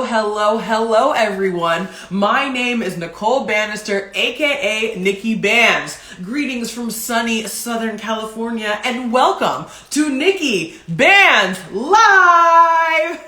Hello, everyone. My name is Nicole Banister, aka NIKKI BANZ. Greetings from sunny Southern California, and welcome to NIKKI BANZ Live!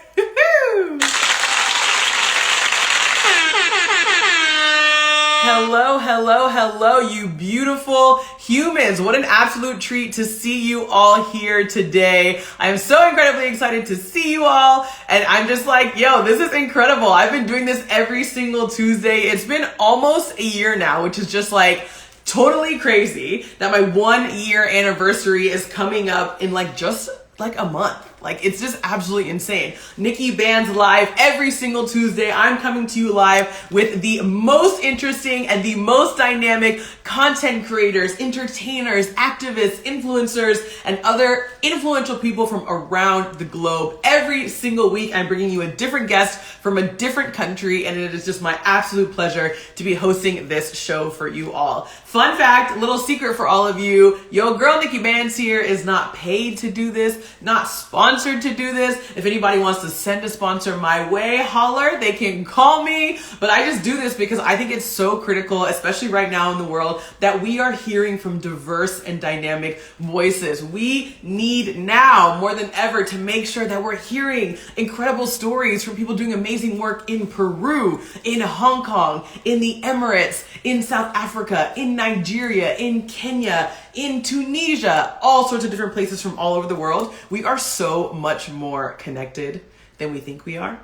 Hello, you beautiful humans. What an absolute treat to see you all here today. I am so incredibly excited to see you all, and I'm just like, yo, this is incredible. I've been doing this every single Tuesday. It's been almost a year now, which is just like totally crazy that my 1 year anniversary is coming up in just a month. It's just absolutely insane. NIKKI BANZ Live every single Tuesday. I'm coming to you live with the most interesting and the most dynamic content creators, entertainers, activists, influencers, and other influential people from around the globe. Every single week, I'm bringing you a different guest from a different country, and it is just my absolute pleasure to be hosting this show for you all. Fun fact, little secret for all of you, yo girl NIKKI BANZ here is not paid to do this, not sponsored to do this. If anybody wants to send a sponsor my way, holler, they can call me. But I just do this because I think it's so critical, especially right now in the world, that we are hearing from diverse and dynamic voices. We need now more than ever to make sure that we're hearing incredible stories from people doing amazing work in Peru, in Hong Kong, in the Emirates, in South Africa, in Nigeria, in Kenya, in Tunisia, all sorts of different places from all over the world. We are so much more connected than we think we are.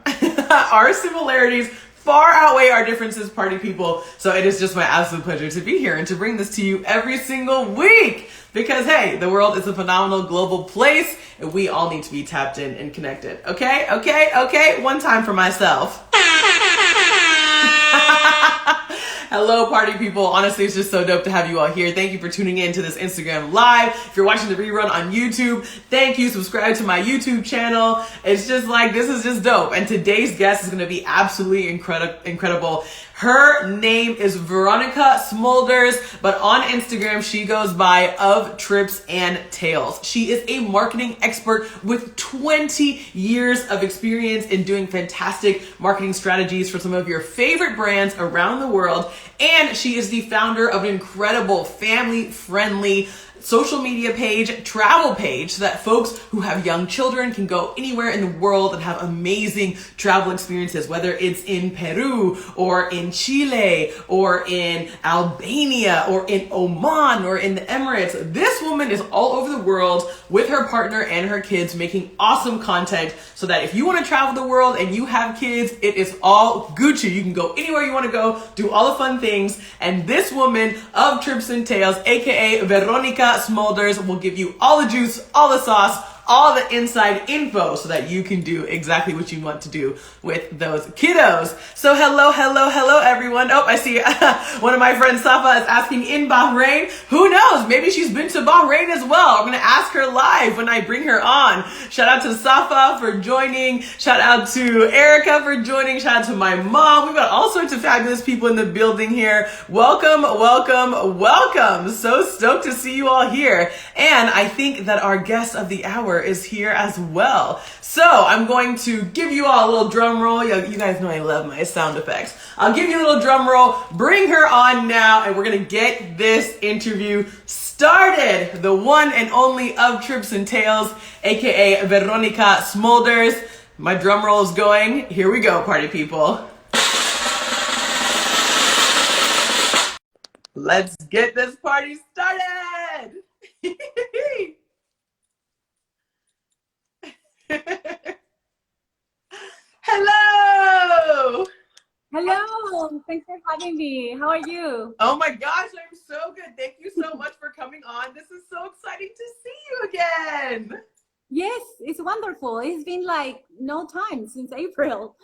Our similarities far outweigh our differences, party people. So it is just my absolute pleasure to be here and to bring this to you every single week. Because hey, the world is a phenomenal global place and we all need to be tapped in and connected. Okay. One time for myself. Hello, party people. Honestly, it's just so dope to have you all here. Thank you for tuning in to this Instagram Live. If you're watching the rerun on YouTube, thank you. Subscribe to my YouTube channel. It's just this is just dope. And today's guest is going to be absolutely incredible. Her name is Veronica Smulders, but on Instagram, she goes by Of Trips and Tales. She is a marketing expert with 20 years of experience in doing fantastic marketing strategies for some of your favorite brands around the world. And she is the founder of an incredible family-friendly social media page, travel page, so that folks who have young children can go anywhere in the world and have amazing travel experiences, whether it's in Peru or in Chile or in Albania or in Oman or in the Emirates. This woman is all over the world with her partner and her kids making awesome content so that if you want to travel the world and you have kids, it is all Gucci. You can go anywhere you want to go, do all the fun things. And this woman of Trips and Tales, aka Veronica Smulders, will give you all the juice, all the sauce, all the inside info so that you can do exactly what you want to do with those kiddos. So hello, everyone. Oh, I see one of my friends, Safa, is asking in Bahrain. Who knows? Maybe she's been to Bahrain as well. I'm going to ask her live when I bring her on. Shout out to Safa for joining. Shout out to Erica for joining. Shout out to my mom. We've got all sorts of fabulous people in the building here. Welcome. So stoked to see you all here. And I think that our guest of the hour is here as well. So I'm going to give you all a little drum roll. You guys know I love my sound effects. I'll give you a little drum roll, bring her on now, and we're going to get this interview started. The one and only Of Trips and Tales, aka Veronica Smulders. My drum roll is going. Here we go, party people. Let's get this party started. Hello, thanks for having me. How are you? Oh my gosh, I'm so good. Thank you so much for coming on. This is so exciting to see you again. Yes, it's wonderful. It's been no time since April.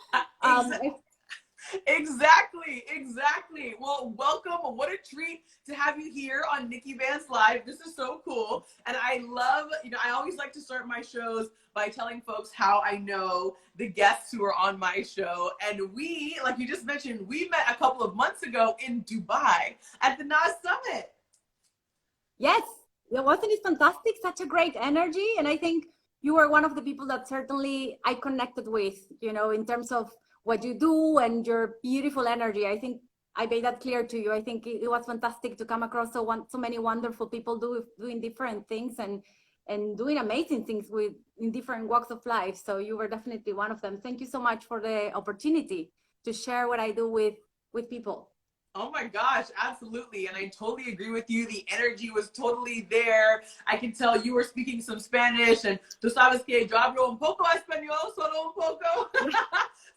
Exactly. Well, welcome. What a treat to have you here on NIKKI BANZ Live. This is so cool. And I love, I always like to start my shows by telling folks how I know the guests who are on my show. And we, like you just mentioned, we met a couple of months ago in Dubai at the Nast Summit. Yes, wasn't it fantastic? Such a great energy. And I think you were one of the people that certainly I connected with, in terms of what you do and your beautiful energy. I think I made that clear to you. I think it was fantastic to come across so many wonderful people doing different things and doing amazing things in different walks of life. So you were definitely one of them. Thank you so much for the opportunity to share what I do with people. Oh my gosh, absolutely. And I totally agree with you. The energy was totally there. I can tell you were speaking some Spanish, and tú sabes que yo hablo un poco español, solo un poco.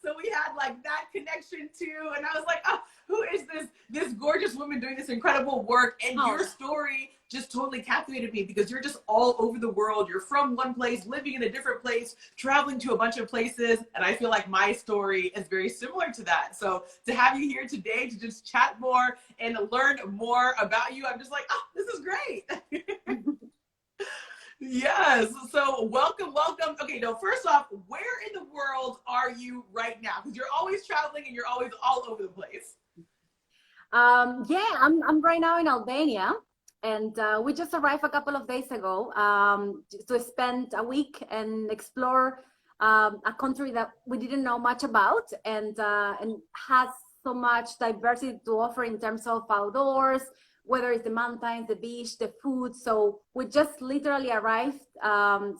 So we had like that connection too. And I was like, oh, who is this gorgeous woman doing this incredible work? And your story just totally captivated me because you're just all over the world. You're from one place, living in a different place, traveling to a bunch of places. And I feel like my story is very similar to that. So to have you here today to just chat more and learn more about you, I'm just like, oh, this is great. Yes. So welcome. Okay, no, first off, where in the world are you right now? Because you're always traveling and you're always all over the place. Yeah, I'm right now in Albania. And we just arrived a couple of days ago to spend a week and explore a country that we didn't know much about and has so much diversity to offer in terms of outdoors, whether it's the mountains, the beach, the food. So we just literally arrived.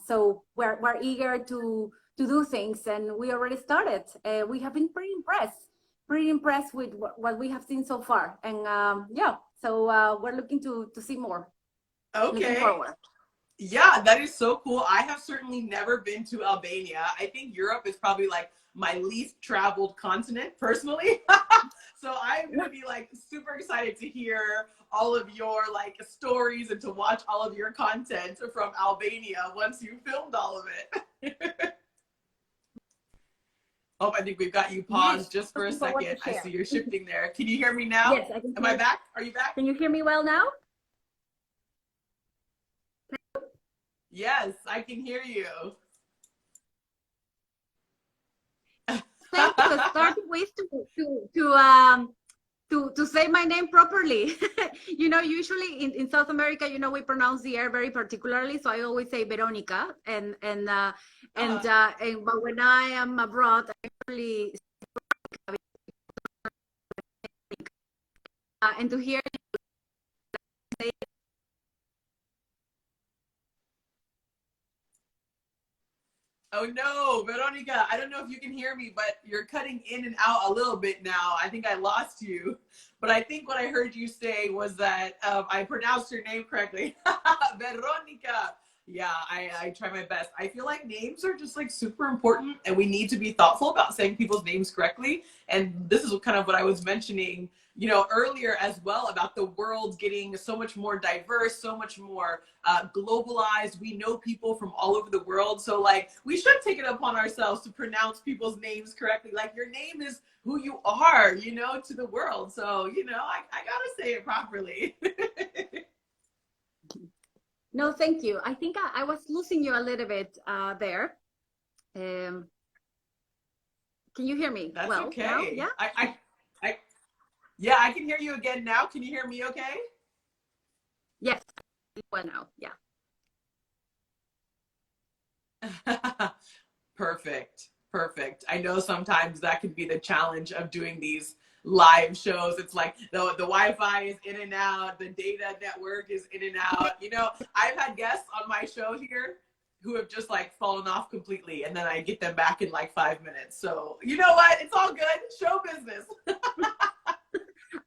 So we're eager to do things, and we already started. We have been pretty impressed with what we have seen so far. And yeah. So we're looking to see more. Okay. Looking forward. Yeah, that is so cool. I have certainly never been to Albania. I think Europe is probably like my least traveled continent personally. So I'm going to be like super excited to hear all of your like stories and to watch all of your content from Albania once you filmed all of it. Oh, I think we've got you paused just for a second. I see you're shifting there. Can you hear me now? Yes, I can. Am I back? Are you back? Can you hear me well now? Yes, I can hear you. Thank you. Start with to say my name properly. You know, usually in South America, you know, we pronounce the R very particularly. So I always say Veronica, but when I am abroad, I usually and to hear you say. Oh no, Veronica, I don't know if you can hear me, but you're cutting in and out a little bit now. I think I lost you. But I think what I heard you say was that I pronounced your name correctly. Veronica. Yeah, I try my best. I feel like names are just like super important and we need to be thoughtful about saying people's names correctly. And this is kind of what I was mentioning, you know, earlier as well about the world getting so much more diverse, so much more globalized. We know people from all over the world. So like we should take it upon ourselves to pronounce people's names correctly. Like your name is who you are, you know, to the world. So, you know, I gotta say it properly. No, thank you. I think I was losing you a little bit there. Can you hear me? That's well okay. now? Yeah. Yeah, I can hear you again now. Can you hear me okay? Yes. Well now, yeah. Perfect. I know sometimes that can be the challenge of doing these live shows. It's like the Wi-Fi is in and out, the data network is in and out. You know, I've had guests on my show here who have just like fallen off completely, and then I get them back in like 5 minutes. So you know what? It's all good. Show business.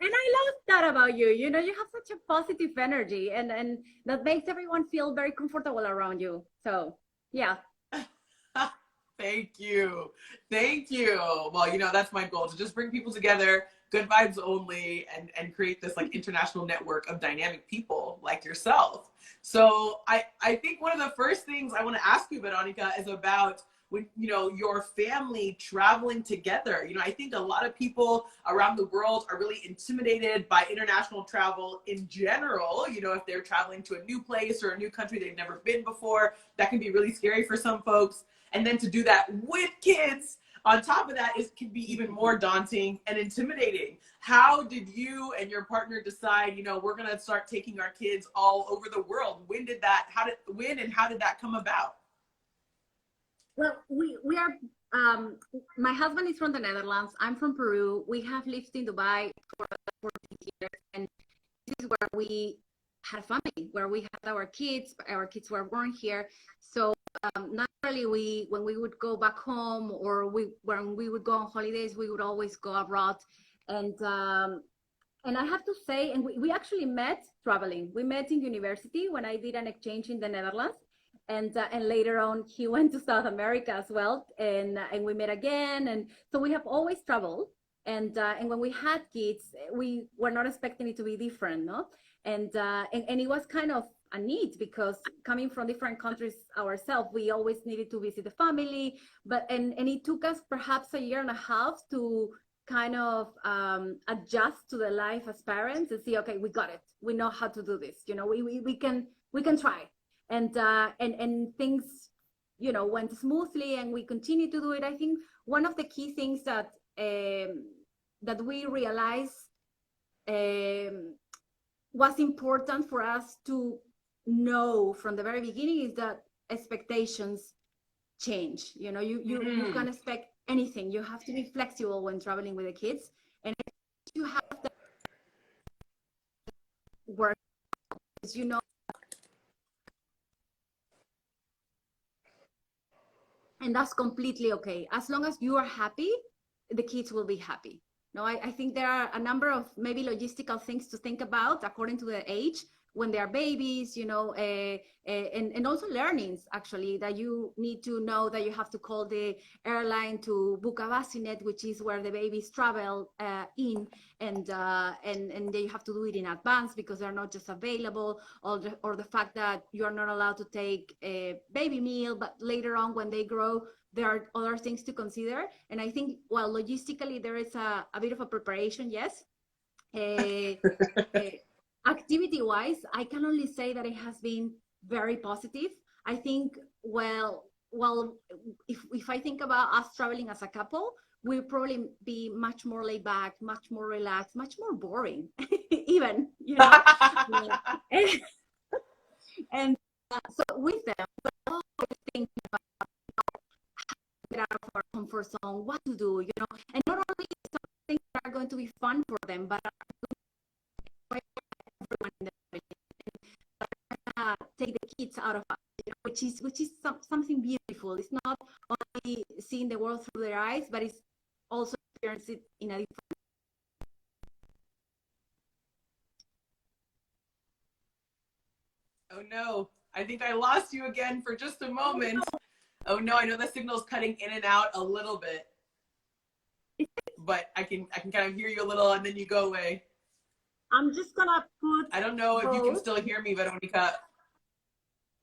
And I love that about you. You know, you have such a positive energy, and that makes everyone feel very comfortable around you. So yeah. Thank you. Well, you know, that's my goal, to just bring people together, good vibes only, and create this like international network of dynamic people like yourself. So I think one of the first things I want to ask you, Veronica, is about when, you know, your family traveling together. You know, I think a lot of people around the world are really intimidated by international travel in general. You know, if they're traveling to a new place or a new country they've never been before, that can be really scary for some folks. And then to do that with kids on top of that can be even more daunting and intimidating. How did you and your partner decide, you know, we're going to start taking our kids all over the world? When and how did that come about? Well, we are My husband is from the Netherlands. I'm from Peru. We have lived in Dubai for 14 years, and this is where we had a family, where we had our kids. Our kids were born here. So naturally, when we would go back home, or when we would go on holidays, we would always go abroad. And I have to say, and we actually met traveling. We met in university when I did an exchange in the Netherlands, and later on he went to South America as well, and we met again, and so we have always traveled. And when we had kids, we were not expecting it to be different, no? And it was kind of a need, because coming from different countries ourselves, we always needed to visit the family, and it took us perhaps a year and a half to kind of adjust to the life as parents and see, okay, we got it, we know how to do this, we can try. And things, went smoothly, and we continue to do it. I think one of the key things that we realized was important for us to know from the very beginning is that expectations change. You can expect anything. You have to be flexible when traveling with the kids, and you have to work, and that's completely okay. As long as you are happy, the kids will be happy. No, I think there are a number of maybe logistical things to think about according to the age when they are babies, and also learnings, actually, that you need to know that you have to call the airline to book a bassinet, which is where the babies travel in, and then you have to do it in advance because they're not just available, or the fact that you are not allowed to take a baby meal, but later on when they grow, there are other things to consider. And I think, while logistically there is a bit of a preparation, yes. Activity-wise, I can only say that it has been very positive. I think, well, if I think about us traveling as a couple, we'll probably be much more laid back, much more relaxed, much more boring, even, and so with them, we're always thinking about get out of our comfort zone, what to do, and not only some things that are going to be fun for them, but everyone in the family, take the kids out of us, which is something beautiful. It's not only seeing the world through their eyes, but it's also experiencing it in a different. Oh no, I think I lost you again for just a moment. Oh no, I know the signal's cutting in and out a little bit, but I can kind of hear you a little, and then you go away. I'm just gonna put. I don't know if you can still hear me, Veronica.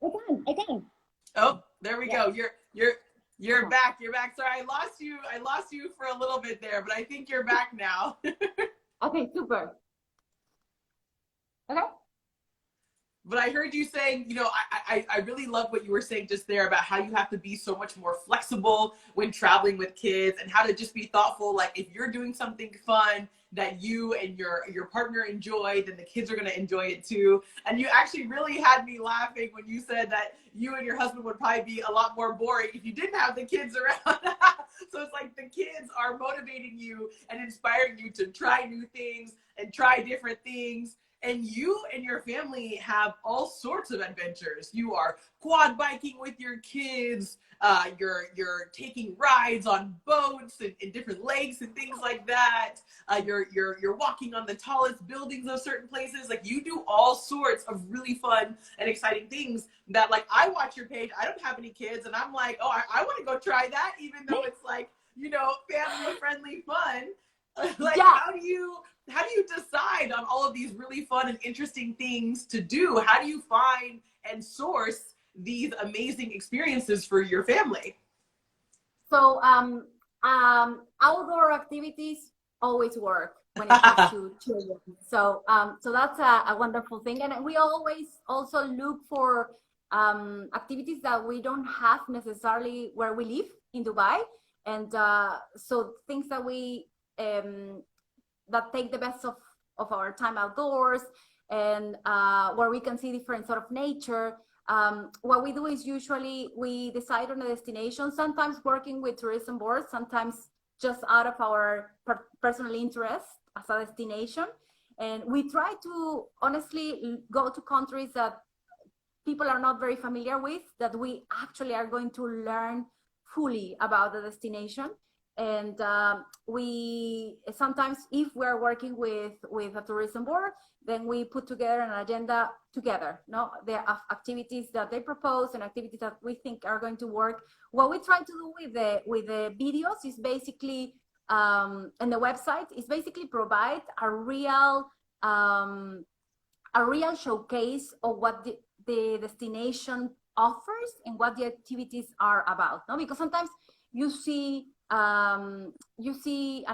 I can. Oh, there we go. You're back. You're back. Sorry, I lost you for a little bit there, but I think you're back now. Okay, super. Okay. But I heard you saying, I really love what you were saying just there about how you have to be so much more flexible when traveling with kids, and how to just be thoughtful. Like, if you're doing something fun that you and your partner enjoy, then the kids are going to enjoy it too. And you actually really had me laughing when you said that you and your husband would probably be a lot more boring if you didn't have the kids around. So it's like the kids are motivating you and inspiring you to try new things and try different things. And you and your family have all sorts of adventures. You are quad biking with your kids. You're taking rides on boats and in different lakes and things like that. You're walking on the tallest buildings of certain places. Like, you do all sorts of really fun and exciting things that, like, I watch your page. I don't have any kids, and I'm like, oh, I want to go try that, even though it's like, family friendly fun. Like, yeah. How do you decide on all of these really fun and interesting things to do? How do you find and source these amazing experiences for your family? So outdoor activities always work when it comes to children. So that's a wonderful thing. And we always also look for activities that we don't have necessarily where we live in Dubai. And so things that we that take the best of our time outdoors, and where we can see different sort of nature. what we do is usually we decide on a destination, sometimes working with tourism boards, sometimes just out of our personal interest as a destination. And we try to honestly go to countries that people are not very familiar with, that we actually are going to learn fully about the destination. And we sometimes, if we're working with a tourism board, then we put together an agenda together. No, there are activities that they propose and activities that we think are going to work. What we try to do with the videos is basically, and the website is basically provide a real showcase of what the destination offers and what the activities are about. No, because sometimes you see an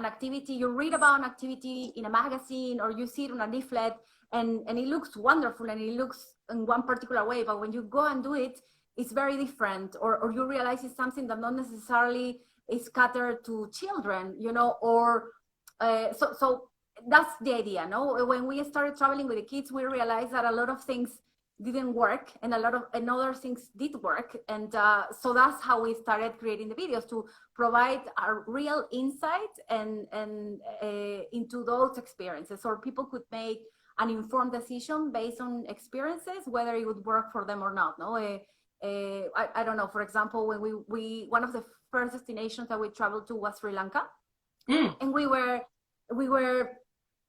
activity, you read about an activity in a magazine, or you see it on a leaflet, and it looks wonderful and it looks in one particular way, but when you go and do it, it's very different, or you realize it's something that not necessarily is catered to children, you know, or so that's the idea. No, when we started traveling with the kids, we realized that a lot of things didn't work and other things did work, and so that's how we started creating the videos, to provide a real insight and into those experiences, so people could make an informed decision based on experiences, whether it would work for them or not. No, I don't know, for example, when we one of the first destinations that we traveled to was Sri Lanka. And we were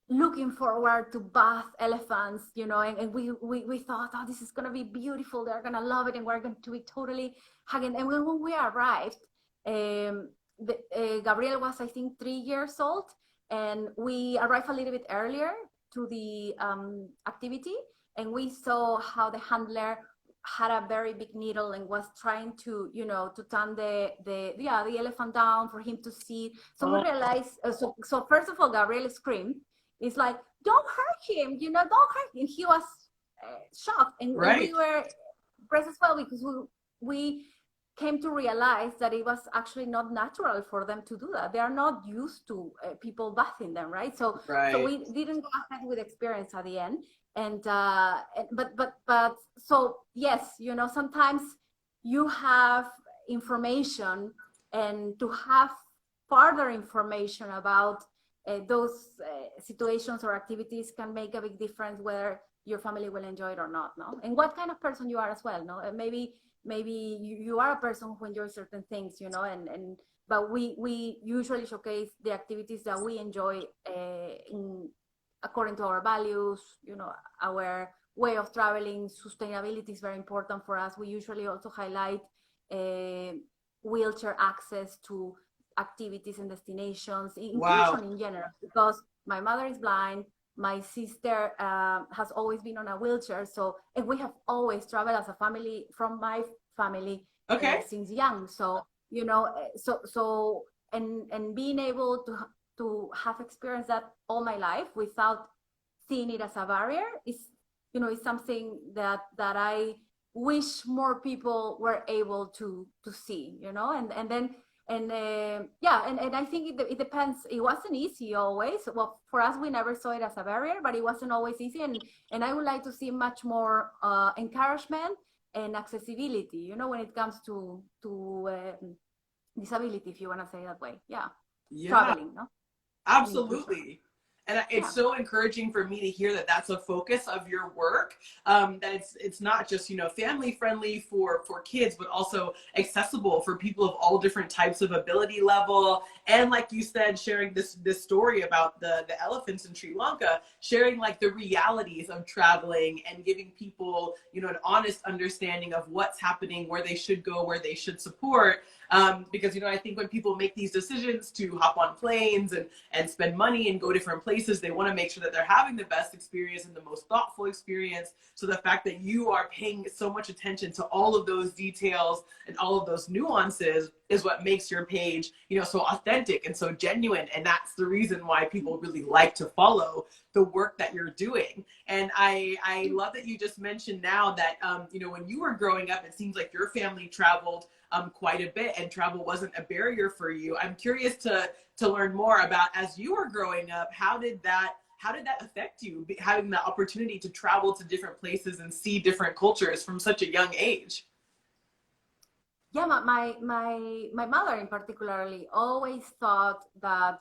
looking forward to bath elephants, you know, and we thought, oh, this is going to be beautiful, they're going to love it, and we're going to be totally hugging. And when we arrived, Gabriel was, I think, 3 years old, and we arrived a little bit earlier to the activity, and we saw how the handler had a very big needle and was trying to, you know, to turn the elephant down for him to see. So we realized, so first of all, Gabriel screamed. It's like, don't hurt him, you know, don't hurt him. He was shocked, and we were impressed as well, because we came to realize that it was actually not natural for them to do that. They are not used to people bathing them, right? So we didn't go ahead with experience at the end. And but so yes, you know, sometimes you have information, and to have further information about those situations or activities can make a big difference whether your family will enjoy it or not. No, and what kind of person you are as well. No, maybe you are a person who enjoys certain things, you know, and but we usually showcase the activities that we enjoy according to our values, you know, our way of traveling. Sustainability is very important for us. We usually also highlight wheelchair access to activities and destinations, inclusion in general, because my mother is blind, my sister has always been on a wheelchair, so, and we have always traveled as a family, from my family, since young. So, you know, so and being able to have experienced that all my life without seeing it as a barrier is, you know, is something that I wish more people were able to see, you know. And I think it depends. It wasn't easy always. Well, for us, we never saw it as a barrier, but it wasn't always easy. And I would like to see much more encouragement and accessibility, you know, when it comes to disability, if you want to say it that way. Traveling, no? Absolutely. And it's so encouraging for me to hear that that's a focus of your work, that it's not just, you know, family friendly for kids, but also accessible for people of all different types of ability level. And like you said, sharing this story about the elephants in Sri Lanka, sharing like the realities of traveling and giving people, you know, an honest understanding of what's happening, where they should go, where they should support. Because, you know, I think when people make these decisions to hop on planes and spend money and go different places, they want to make sure that they're having the best experience and the most thoughtful experience. So the fact that you are paying so much attention to all of those details and all of those nuances is what makes your page, you know, so authentic and so genuine. And that's the reason why people really like to follow the work that you're doing. And I love that you just mentioned now that, you know, when you were growing up, it seems like your family traveled quite a bit, and travel wasn't a barrier for you. I'm curious to learn more about, as you were growing up, how did that how did that affect you, having the opportunity to travel to different places and see different cultures from such a young age? Yeah, my mother in particularly always thought that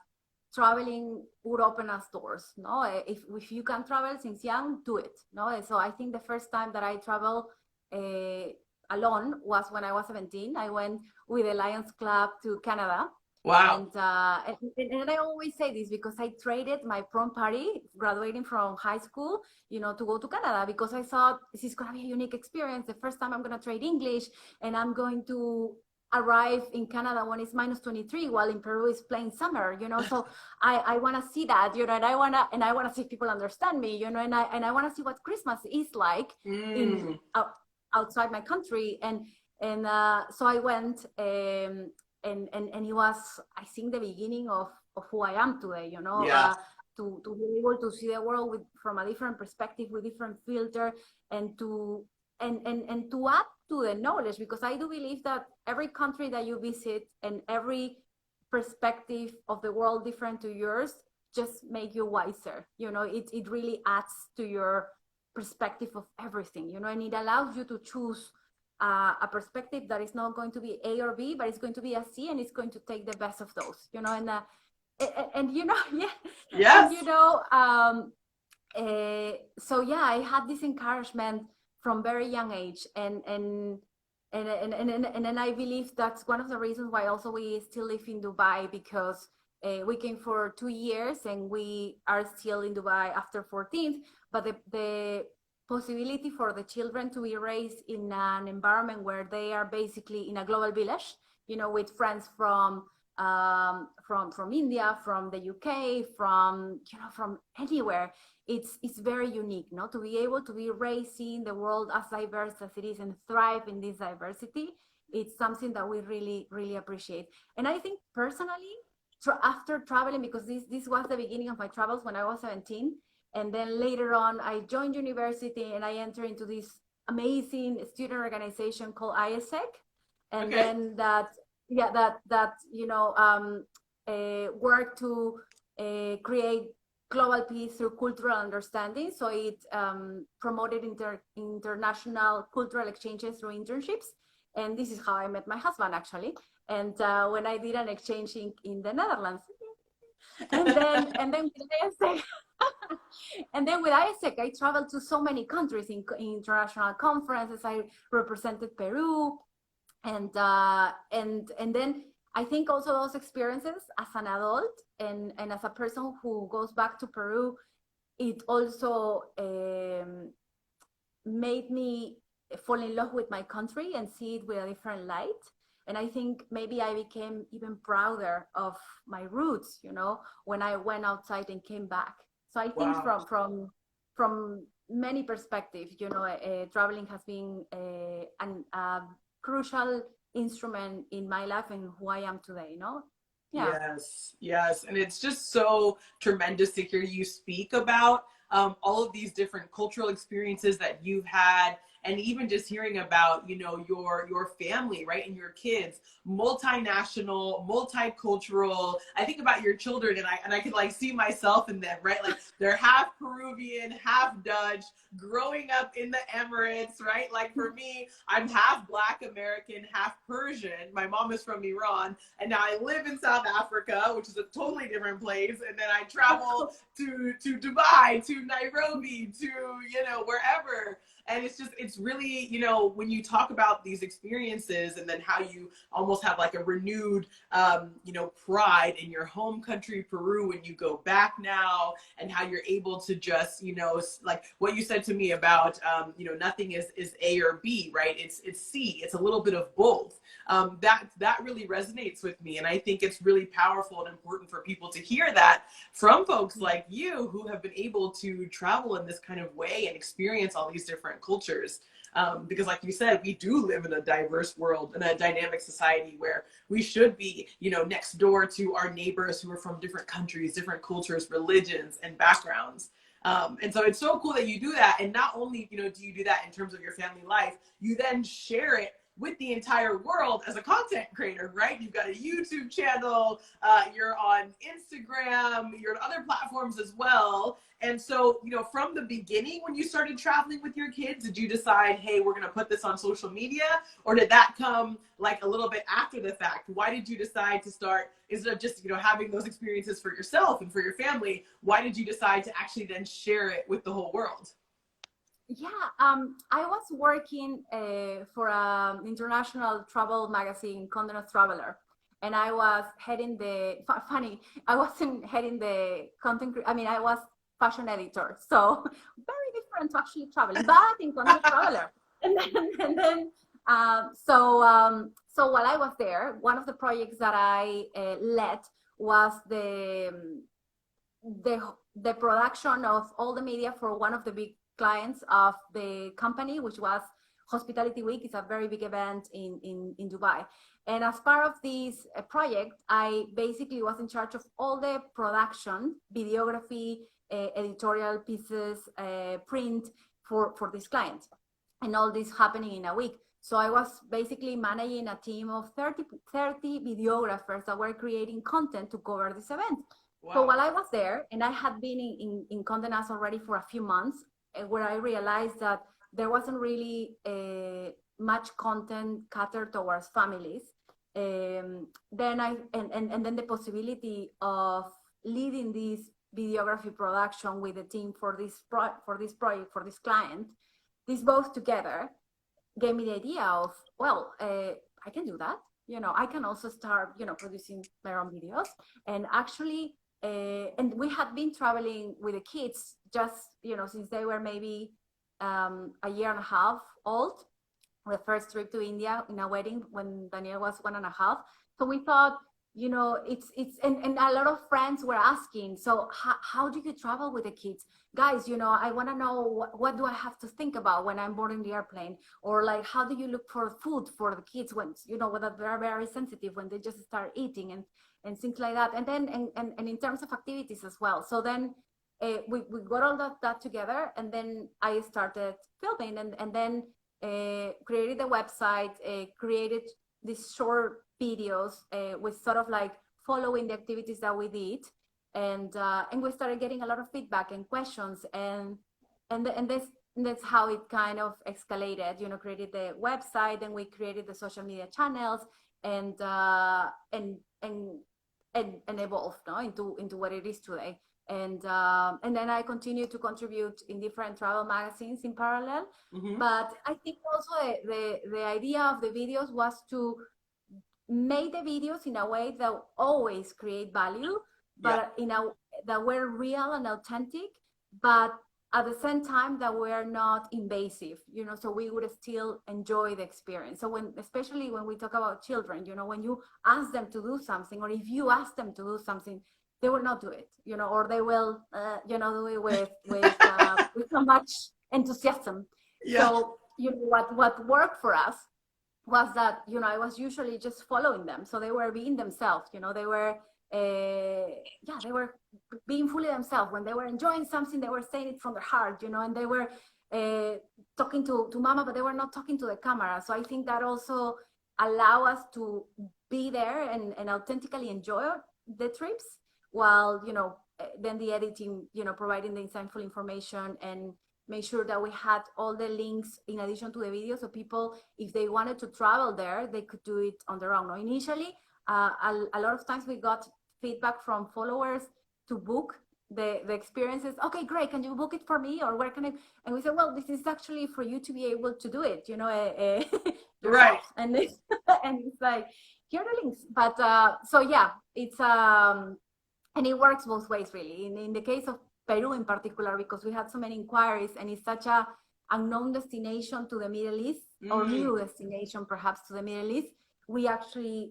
traveling would open us doors. No, if you can travel since young, do it. No, and so I think the first time that I traveled uh, alone was when I was 17. I went with the Lions Club to Canada. Wow. And I always say this because I traded my prom party, graduating from high school, to go to Canada, because I thought this is going to be a unique experience. The first time I'm going to trade English, and I'm going to arrive in Canada when it's minus 23, while in Peru it's plain summer, So I want to see that, and I want to see if people understand me, and I want to see what Christmas is like in outside my country, and so I went. And it was, I think, the beginning of who I am today, Yeah. To be able to see the world from a different perspective, with different filter, and to add to the knowledge, because I do believe that every country that you visit and every perspective of the world different to yours just make you wiser. It really adds to your perspective of everything, and it allows you to choose a perspective that is not going to be A or B, but it's going to be a C, and it's going to take the best of those, and yeah, Yes. and so yeah, I had this encouragement from very young age, and then I believe that's one of the reasons why also we still live in Dubai, because we came for 2 years and we are still in Dubai after 14th, but the possibility for the children to be raised in an environment where they are basically in a global village, with friends from India, from the UK, from anywhere. It's very unique, to be able to be raised in the world as diverse as it is and thrive in this diversity. It's something that we really, really appreciate. And I think personally, after traveling, because this was the beginning of my travels when I was 17, and then later on, I joined university and I entered into this amazing student organization called ISEC. And then work to create global peace through cultural understanding. So it promoted international cultural exchanges through internships. And this is how I met my husband, actually. And when I did an exchange in the Netherlands. And then with ISEC, and then with ISEC, I traveled to so many countries in international conferences. I represented Peru, and then I think also those experiences as an adult and as a person who goes back to Peru, it also made me fall in love with my country and see it with a different light. And I think maybe I became even prouder of my roots, when I went outside and came back. So I think from many perspectives, traveling has been a crucial instrument in my life and who I am today, Yeah. Yes. And it's just so tremendous to hear you speak about all of these different cultural experiences that you've had, and even just hearing about, your family, right? And your kids, multinational, multicultural. I think about your children and I can see myself in them, right? Like they're half Peruvian, half Dutch, growing up in the Emirates, right? Like for me, I'm half Black American, half Persian. My mom is from Iran, and now I live in South Africa, which is a totally different place. And then I travel to Dubai, to Nairobi, to, wherever. And it's really, when you talk about these experiences and then how you almost have like a renewed, pride in your home country, Peru, when you go back now, and how you're able to just, like what you said to me about, nothing is A or B, right? It's C. It's a little bit of both. That really resonates with me. And I think it's really powerful and important for people to hear that from folks like you who have been able to travel in this kind of way and experience all these different cultures. Because like you said, we do live in a diverse world and a dynamic society where we should be, next door to our neighbors who are from different countries, different cultures, religions, and backgrounds. And so it's so cool that you do that. And not only, do you do that in terms of your family life, you then share it with the entire world as a content creator, right? You've got a YouTube channel, you're on Instagram, you're on other platforms as well. And so, you know, from the beginning, when you started traveling with your kids, did you decide, hey, we're going to put this on social media? Or did that come like a little bit after the fact? Why did you decide to start, instead of just, you know, having those experiences for yourself and for your family, why did you decide to actually then share it with the whole world? Yeah, I was working for an international travel magazine, Condé Traveler, and I was heading funny, I wasn't heading the content, I mean, I was fashion editor, so very different to actually traveling, but in Condé Traveler. So while I was there, one of the projects that I led was the production of all the media for one of the big clients of the company, which was Hospitality Week. It's a very big event in Dubai. And as part of this project, I basically was in charge of all the production, videography, editorial pieces, print for this client. And all this happening in a week. So I was basically managing a team of 30 videographers that were creating content to cover this event. Wow. So while I was there, and I had been in Condé Nast already for a few months, where I realized that there wasn't really much content catered towards families. Then then the possibility of leading this videography production with the team for this project, for this client, these both together gave me the idea of, well, I can do that. You know, I can also start, you know, producing my own videos. And actually, and we had been traveling with the kids just, you know, since they were maybe a year and a half old. The first trip to India in a wedding when Daniel was 1.5. So we thought, you know, and a lot of friends were asking, so how do you travel with the kids? Guys, you know, I want to know what do I have to think about when I'm boarding the airplane? Or like, how do you look for food for the kids when, you know, whether they're very sensitive when they just start eating and things like that. And then, and in terms of activities as well. So then we got all that together, and then I started filming and then created the website, created these short videos with sort of like following the activities that we did, and we started getting a lot of feedback and questions, and that's how it kind of escalated. You know, created the website, and we created the social media channels, and evolved, no, into what it is today. And then I continue to contribute in different travel magazines in parallel. Mm-hmm. But I think also the idea of the videos was to make the videos in a way that always create value, but in a that were real and authentic, but at the same time that were not invasive, you know, so we would still enjoy the experience. So especially when we talk about children, you know, when you ask them to do something, or if you ask them to do something, they will not do it, you know, or they will, you know, do it with so much enthusiasm. Yeah. So, you know, what worked for us was that, you know, I was usually just following them. So they were being themselves, you know, they were, they were being fully themselves. When they were enjoying something, they were saying it from their heart, you know, and they were talking to mama, but they were not talking to the camera. So I think that also allow us to be there and authentically enjoy the trips, while, you know, then the editing, you know, providing the insightful information and make sure that we had all the links in addition to the video, so people, if they wanted to travel there, they could do it on their own. Now, initially, a lot of times we got feedback from followers to book the experiences. Okay, great, can you book it for me, or where can I? And we said, well, this is actually for you to be able to do it, you know, right. And it's like, here are the links. But so yeah, it's and it works both ways, really. In the case of Peru in particular, because we had so many inquiries, and it's such a unknown destination to the Middle East, or new destination perhaps to the Middle East, we actually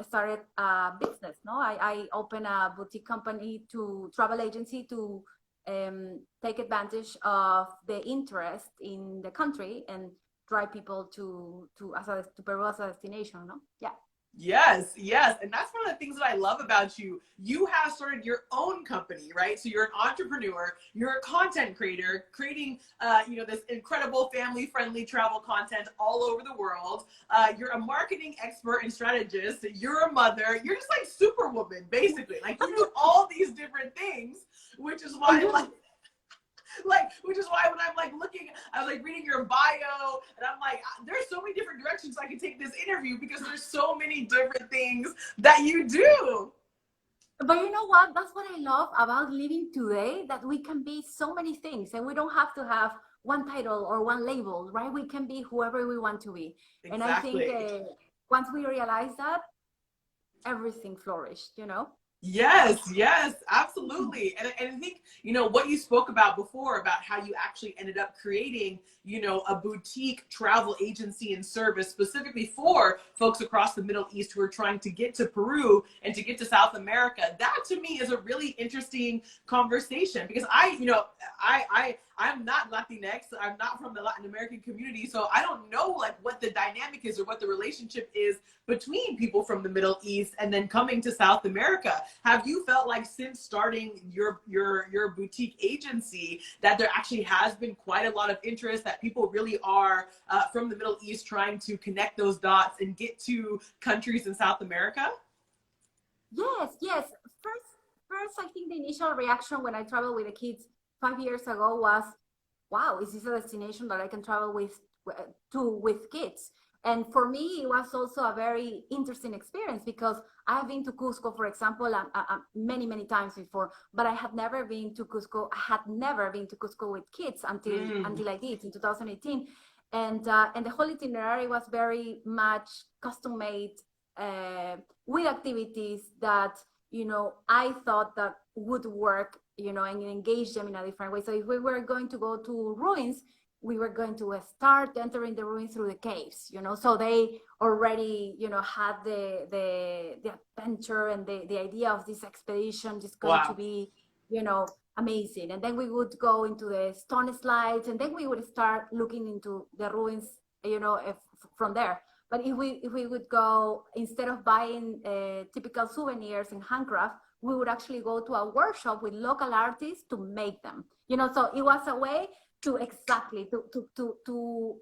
started a business. No, I opened a boutique company, to travel agency, to take advantage of the interest in the country and drive people to Peru as a destination. No, yeah. Yes, yes. And that's one of the things that I love about you. You have started your own company, right? So you're an entrepreneur, you're a content creator, creating this incredible family-friendly travel content all over the world. You're a marketing expert and strategist. You're a mother. You're just like Superwoman, basically. Like you do all these different things, which is why which is why when I'm like looking, I was like reading your bio and I'm like, there's so many different directions I can take this interview because there's so many different things that you do. But you know what? That's what I love about living today, that we can be so many things and we don't have to have one title or one label, right? We can be whoever we want to be. And I think Exactly. once we realize that, everything flourished, you know? Yes, yes, absolutely. And I think, what you spoke about before about how you actually ended up creating, a boutique travel agency and service specifically for folks across the Middle East who are trying to get to Peru and to get to South America. That to me is a really interesting conversation because I'm not Latinx. I'm not from the Latin American community. So I don't know like what the dynamic is or what the relationship is between people from the Middle East and then coming to South America. Have you felt like since starting your boutique agency that there actually has been quite a lot of interest, that people really are from the Middle East trying to connect those dots and get to countries in South America? Yes, yes. First, I think the initial reaction when I traveled with the kids 5 years ago was, "Wow, is this a destination that I can travel with kids?" And for me, it was also a very interesting experience because I have been to Cusco, for example, many, many times before, but I had never been to Cusco. I had never been to Cusco with kids until I did in 2018, and the whole itinerary was very much custom made with activities that I thought that would work, and engage them in a different way. So if we were going to go to ruins, we were going to start entering the ruins through the caves, so they already, had the adventure and the idea of this expedition is going to Wow. be, amazing. And then we would go into the stone slides, and then we would start looking into the ruins, from there. But if we would go, instead of buying typical souvenirs and handcraft, we would actually go to a workshop with local artists to make them. So it was a way to exactly to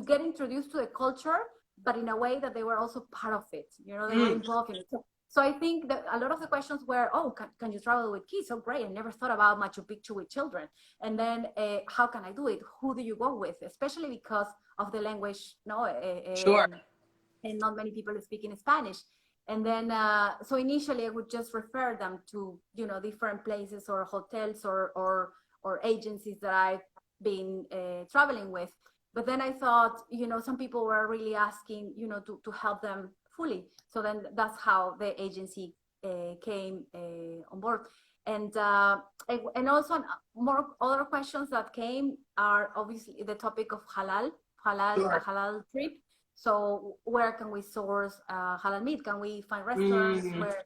get introduced to the culture, but in a way that they were also part of it. They were involved in it. So I think that a lot of the questions were, oh, can you travel with kids? Oh, great. I never thought about Machu Picchu with children. And then how can I do it? Who do you go with? Especially because of the language, no, Sure. and not many people speaking Spanish. And then, so initially I would just refer them to, different places or hotels or agencies that I've been traveling with. But then I thought, some people were really asking, to help them fully. So then that's how the agency came on board. And also more other questions that came are obviously the topic of a Sure. halal trip. So where can we source halal meat? Can we find restaurants where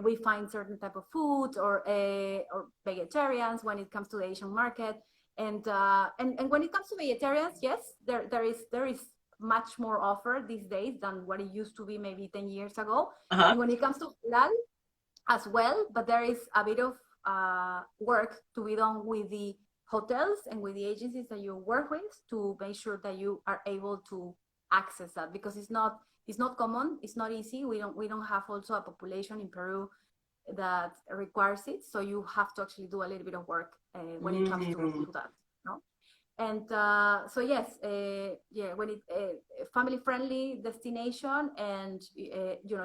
we find certain type of food or vegetarians when it comes to the Asian market? And when it comes to vegetarians, yes, there is much more offer these days than what it used to be maybe 10 years ago. Uh-huh. And when it comes to halal as well, but there is a bit of work to be done with the hotels and with the agencies that you work with to make sure that you are able to access that, because it's not common, it's not easy. We don't have also a population in Peru that requires it, so you have to actually do a little bit of work when it comes to that, no? And so yes, when it family friendly destination, and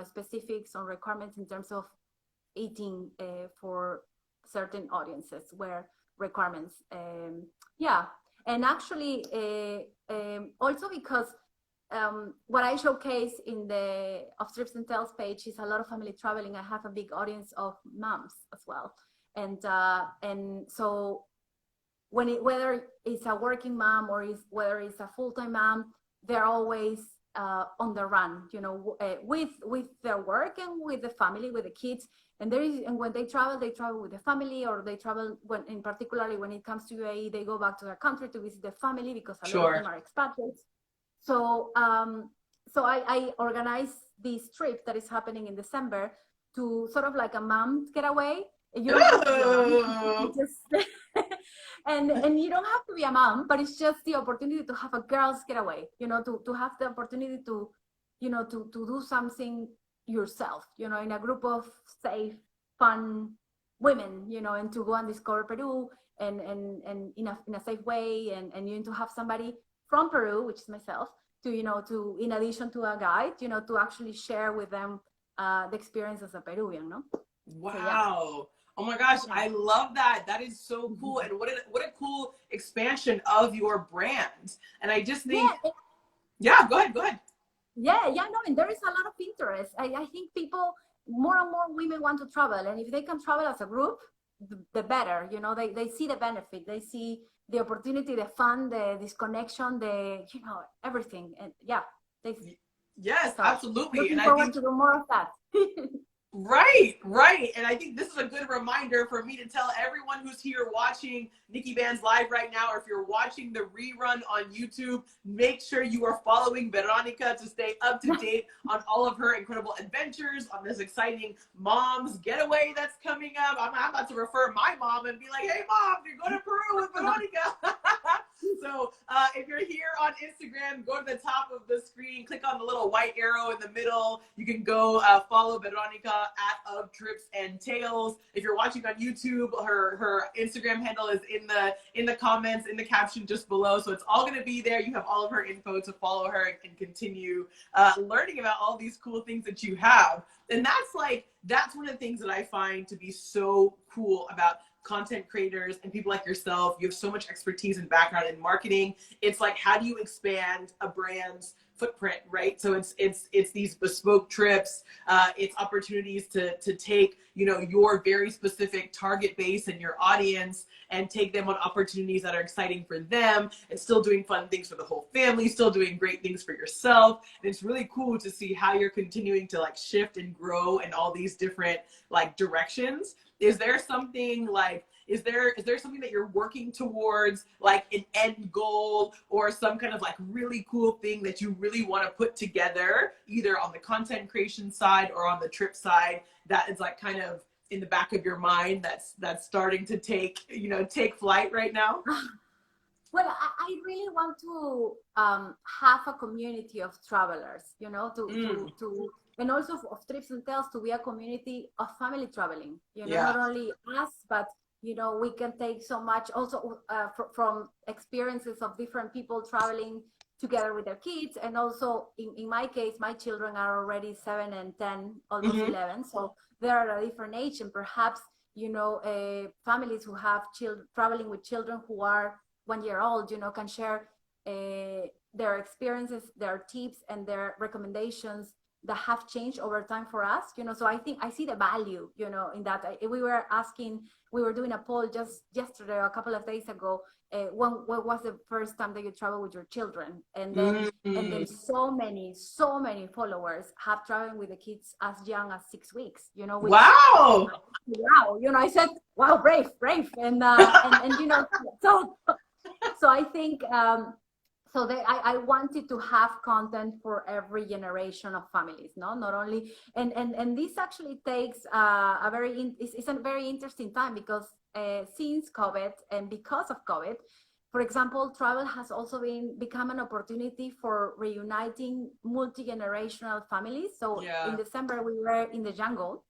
specifics on requirements in terms of eating for certain audiences where requirements, yeah. And actually also because what I showcase in the Off Trips and Tales page is a lot of family traveling. I have a big audience of moms as well, and so whether it's a working mom or whether it's a full-time mom, they're always on the run, with their work and with the family, with the kids. And when they travel with the family, or they travel in particularly when it comes to UAE, they go back to their country to visit their family because a lot of them are expatriates. So I organize this trip that is happening in December to sort of like a mom's getaway. You don't have to be a mom. Just and you don't have to be a mom, but it's just the opportunity to have a girls getaway, you know, to have the opportunity to, you know, to do something yourself, you know, in a group of safe, fun women, you know, and to go and discover Peru and in a safe way, and you know, to have somebody from Peru, which is myself, to, you know, to, in addition to a guide, you know, to actually share with them the experience as a Peruvian, no? Wow. So, yeah. Oh my gosh, Yeah. I love that. That is so cool. And what a cool expansion of your brand. And I just think, yeah, go ahead. Yeah, no, and there is a lot of interest. I think people, more and more women want to travel, and if they can travel as a group, the better. You know, they see the benefit, they see the opportunity, the fun, the disconnection, the, you know, everything. And yeah, yes, so absolutely. Looking and forward I think to do more of that. Right. And I think this is a good reminder for me to tell everyone who's here watching NIKKI BANZ live right now, or if you're watching the rerun on YouTube, make sure you are following Veronica to stay up to date on all of her incredible adventures, on this exciting mom's getaway that's coming up. I'm about to refer my mom and be like, hey mom, you're going to Peru with Veronica. So if you're here on Instagram, go to the top of the screen, click on the little white arrow in the middle. You can go follow Veronica at Of Trips and Tales. If you're watching on YouTube, her Instagram handle is in the comments, in the caption just below. So it's all going to be there. You have all of her info to follow her and continue learning about all these cool things that you have. And that's one of the things that I find to be so cool about content creators and people like yourself. You have so much expertise and background in marketing. It's like, how do you expand a brand's footprint, right? So it's these bespoke trips, it's opportunities to take, you know, your very specific target base and your audience and take them on opportunities that are exciting for them, and still doing fun things for the whole family, still doing great things for yourself. And it's really cool to see how you're continuing to like shift and grow in all these different like directions. Is there something like, is there something that you're working towards, like an end goal or some kind of like really cool thing that you really want to put together, either on the content creation side or on the trip side, that is like kind of in the back of your mind that's starting to take flight right now? Well, I really want to have a community of travelers, you know, to and also of trips and tales, to be a community of family traveling, you know, not only us, but, you know, we can take so much also from experiences of different people traveling together with their kids. And also in my case, my children are already 7 and 10, almost 11. So they're at a different age, and perhaps, you know, families who have traveling with children who are 1 year old, you know, can share their experiences, their tips, and their recommendations that have changed over time for us, you know. So I think I see the value, you know, in that. We were doing a poll just yesterday, a couple of days ago, what was the first time that you traveled with your children? And then so many followers have traveled with the kids as young as 6 weeks, you know. Wow, you know, I said, wow, brave, and you know, so I think I wanted to have content for every generation of families, no, not only, and this actually takes it's a very interesting time, because since COVID and because of COVID, for example, travel has also become an opportunity for reuniting multi-generational families. So in December, we were in the jungle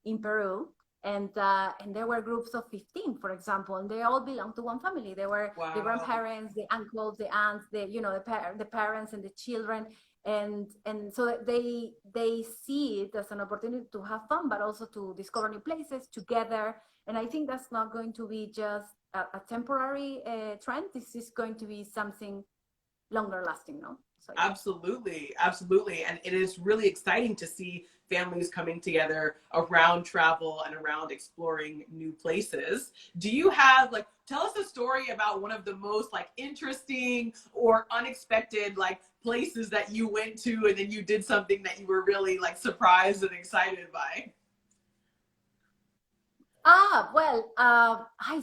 in Peru, and there were groups of 15, for example, and they all belonged to one family. They were the grandparents, the uncles, the aunts, the parents and the children, and so they see it as an opportunity to have fun, but also to discover new places together. And I think that's not going to be just a temporary trend. This is going to be something longer lasting, no? So, Absolutely. And it is really exciting to see families coming together around travel and around exploring new places. Do you have, like, tell us a story about one of the most like interesting or unexpected like places that you went to, and then you did something that you were really like surprised and excited by? Well, I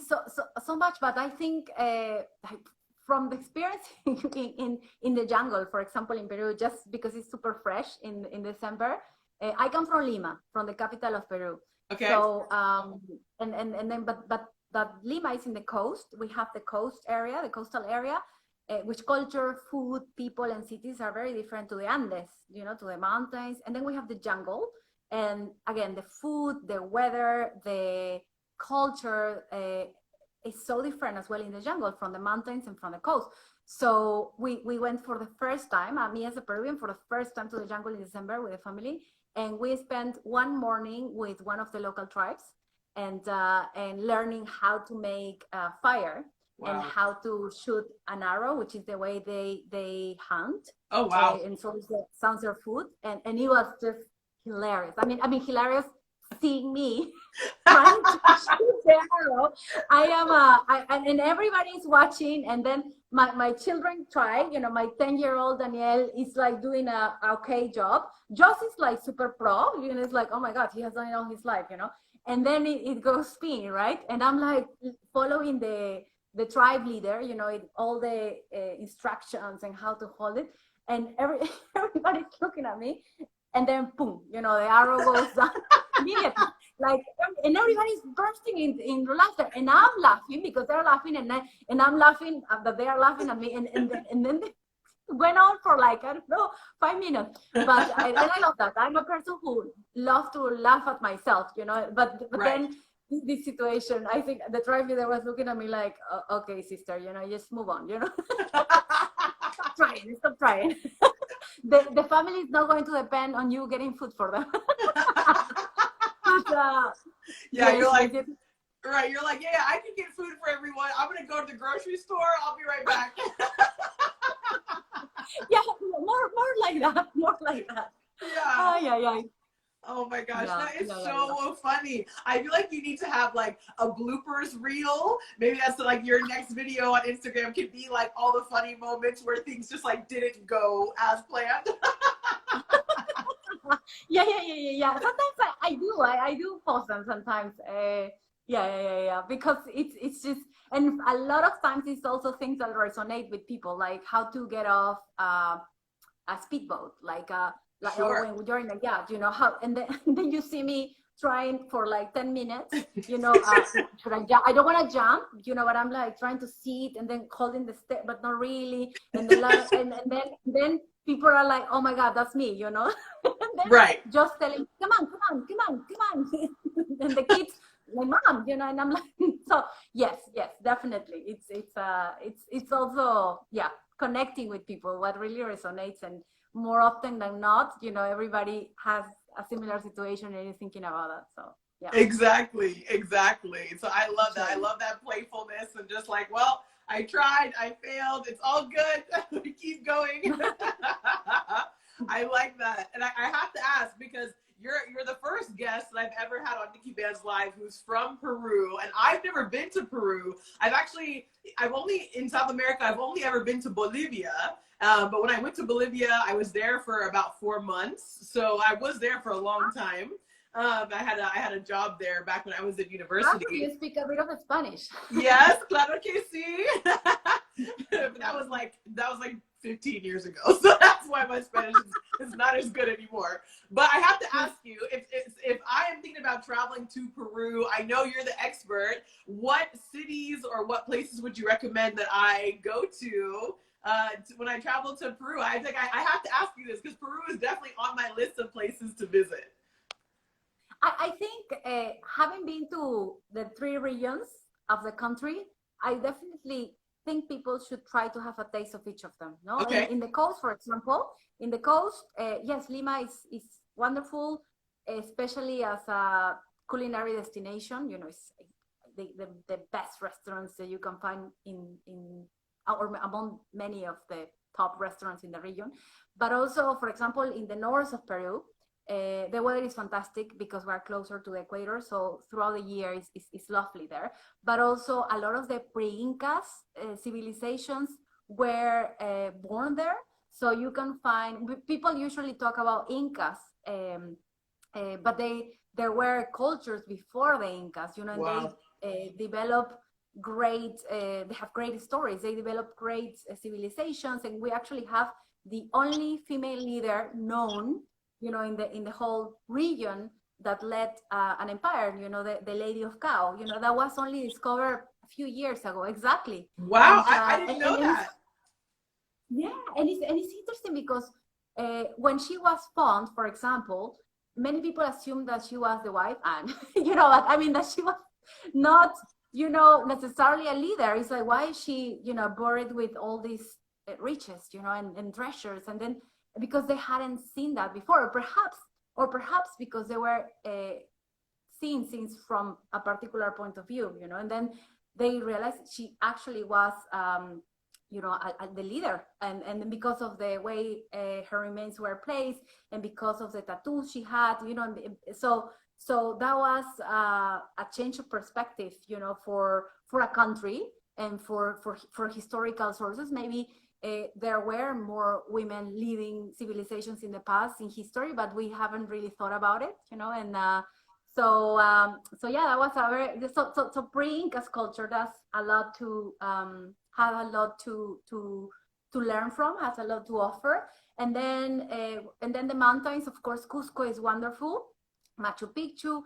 so much, but I think from the experience in the jungle, for example, in Peru, just because it's super fresh in December. I come from Lima, from the capital of Peru. Okay. So and then but Lima is in the coast. We have the coast area, the coastal area, which culture, food, people, and cities are very different to the Andes, to the mountains. And then we have the jungle. And again, the food, the weather, the culture is so different as well in the jungle from the mountains and from the coast. So we went for the first time, me as a Peruvian, for the first time to the jungle in December with the family. And we spent one morning with one of the local tribes and learning how to make fire. Wow. And how to shoot an arrow, which is the way they hunt. Oh, wow. And so it sounds their food. And it was just hilarious. I mean, hilarious seeing me trying to shoot the arrow. And everybody's watching. And then my children try, my 10-year-old Daniel is like doing a okay job. Joss is like super pro, it's like, oh my God, he has done it all his life, And then it goes spin, right? And I'm like following the tribe leader, all the instructions and how to hold it. And everybody's looking at me. And then, boom, the arrow goes down immediately. And everybody's bursting in laughter. And I'm laughing because they're laughing. And I'm laughing that they are laughing at me. And then they went on for 5 minutes. But I love that. I'm a person who loves to laugh at myself, But right. Then this situation, I think the tribe leader was looking at me like, okay, sister, just move on, Stop trying. The family is not going to depend on you getting food for them. But, yeah, you're like, right, you're like, yeah, I can get food for everyone. I'm going to go to the grocery store. I'll be right back. Yeah, more like that. Yeah. Yeah. Oh my gosh, that is so funny. I feel like you need to have like a bloopers reel. Maybe that's like your next video on Instagram could be like all the funny moments where things just like didn't go as planned. Yeah. Sometimes I do post them sometimes. Yeah. Because it's just, and a lot of times it's also things that resonate with people, like how to get off a speedboat, sure. Or when you're in a yacht, how, and then you see me trying for 10 minutes, should I jump? I don't want to jump, but I'm like trying to sit and then holding the step, but not really. And then people are like, oh my God, that's me, and then right. Just telling, come on. And the kids, my mom, and I'm like, so yes, definitely. It's also, connecting with people, what really resonates. And more often than not, everybody has a similar situation and is thinking about that. So yeah. Exactly. So I love that. I love that playfulness and just like, well, I tried, I failed, it's all good. We keep going. I like that. And I have to ask, because you're the first guest that I've ever had on NIKKI BANZ Live who's from Peru, and I've never been to Peru. I've only in South America, I've only ever been to Bolivia. But when I went to Bolivia, I was there for about 4 months. So I was there for a long time. I had a job there back when I was at university. You speak a bit of Spanish. Yes, claro que sí. But that was like 15 years ago. So that's why my Spanish is not as good anymore. But I have to ask you, if I am thinking about traveling to Peru, I know you're the expert. What cities or what places would you recommend that I go to? When I travel to Peru? I think I have to ask you this because Peru is definitely on my list of places to visit. I think having been to the 3 regions of the country, I definitely think people should try to have a taste of each of them. No, okay. In the coast, for example, yes, Lima is wonderful, especially as a culinary destination. It's the best restaurants that you can find in or among many of the top restaurants in the region. But also, for example, in the north of Peru, the weather is fantastic because we're closer to the equator. So throughout the year, it's lovely there. But also a lot of the pre-Incas civilizations were born there. So you can find, people usually talk about Incas, but there were cultures before the Incas, and wow. They developed they have great stories. They develop great civilizations, and we actually have the only female leader known, in the whole region that led an empire. The Lady of Cao. That was only discovered a few years ago. Exactly. Wow, And, I didn't know that. Yeah, and it's interesting because when she was found, for example, many people assumed that she was the wife, and that she was not, necessarily a leader. It's like, why is she, buried with all these riches, and treasures, and then because they hadn't seen that before, or perhaps because they were seeing things from a particular point of view, and then they realized she actually was. The leader, and because of the way her remains were placed, and because of the tattoos she had, so that was a change of perspective, for a country, and for historical sources. Maybe there were more women leading civilizations in the past in history, but we haven't really thought about it, and so yeah, that was a very so pre-Incas culture does a lot to have a lot to learn from, has a lot to offer, and then the mountains. Of course, Cusco is wonderful. Machu Picchu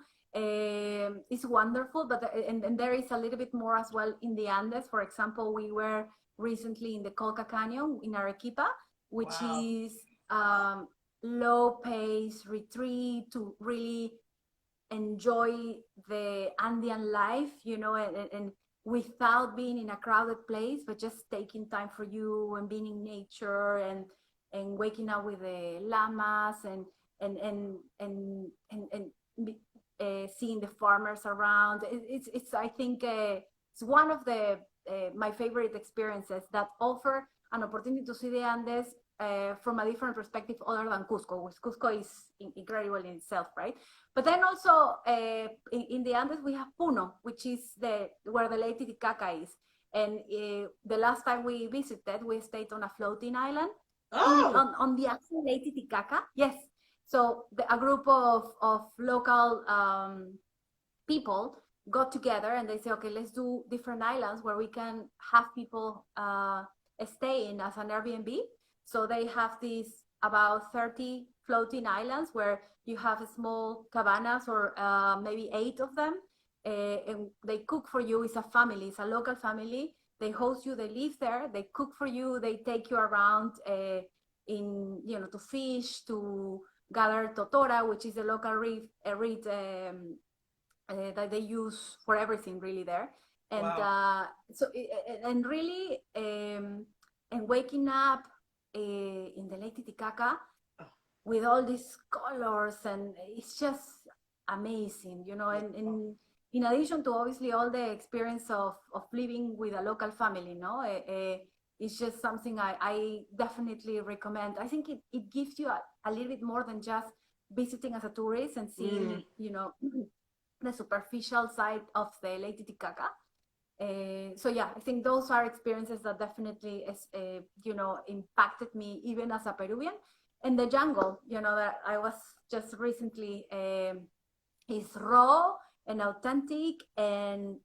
is wonderful, but and there is a little bit more as well in the Andes. For example, we were recently in the Colca Canyon in Arequipa, which is low pace retreat to really enjoy the Andean life, and without being in a crowded place, but just taking time for you and being in nature, and waking up with the llamas, and seeing the farmers around. It's I think it's one of the my favorite experiences that offer an opportunity to see the Andes from a different perspective other than Cusco, which Cusco is incredible in itself, right? But then also in the Andes we have Puno, which is where the Lake Titicaca is. And the last time we visited, we stayed on a floating island on the actual Lake Titicaca. Yes. So a group of local people got together and they say, okay, let's do different islands where we can have people stay in as an Airbnb. So they have these about 30 floating islands where you have small cabanas, or maybe 8 of them, and they cook for you. It's a family, it's a local family. They host you, they live there, they cook for you, they take you around to fish, to gather totora, which is a local reed that they use for everything really there. And and really, and waking up in the Lake Titicaca with all these colors, and it's just amazing, and in addition to obviously all the experience of living with a local family, it's just something I definitely recommend. I think it gives you a little bit more than just visiting as a tourist and seeing, the superficial side of the Lake Titicaca. So yeah, I think those are experiences that definitely impacted me even as a Peruvian. And the jungle, that I was just recently, is raw and authentic and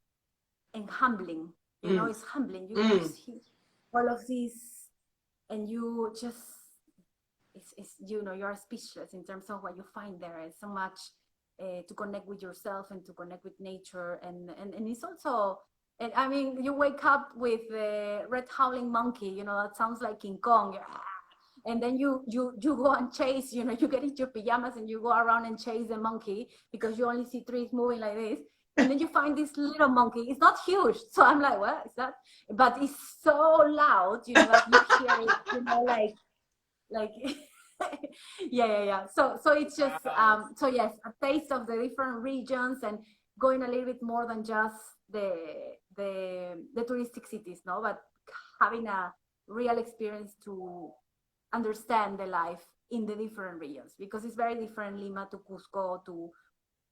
humbling. It's humbling. You see all of these, and you just, it's you're speechless in terms of what you find there. It's so much to connect with yourself and to connect with nature, and it's also. And I mean, you wake up with the red howling monkey, that sounds like King Kong. And then you go and chase, you get into your pajamas and you go around and chase the monkey because you only see trees moving like this. And then you find this little monkey. It's not huge. So I'm like, what is that? But it's so loud, that you hear it, like, yeah. So it's just, so yes, a taste of the different regions and going a little bit more than just the touristic cities, but having a real experience to understand the life in the different regions, because it's very different, Lima to Cusco to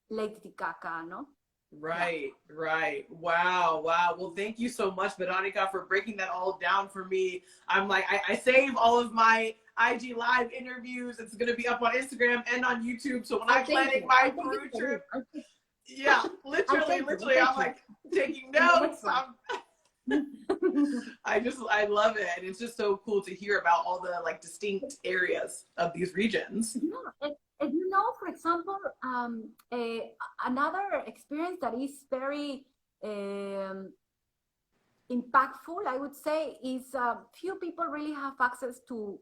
Lake Titicaca, no? Right. Wow. Well, thank you so much, Veronica, for breaking that all down for me. I'm like, I save all of my IG live interviews. It's going to be up on Instagram and on YouTube. So when I'm planning my Peru trip, yeah, literally, I'm like taking notes. I love it. And it's just so cool to hear about all the like distinct areas of these regions. Yeah, and you know, for example, another experience that is very impactful, I would say, is few people really have access to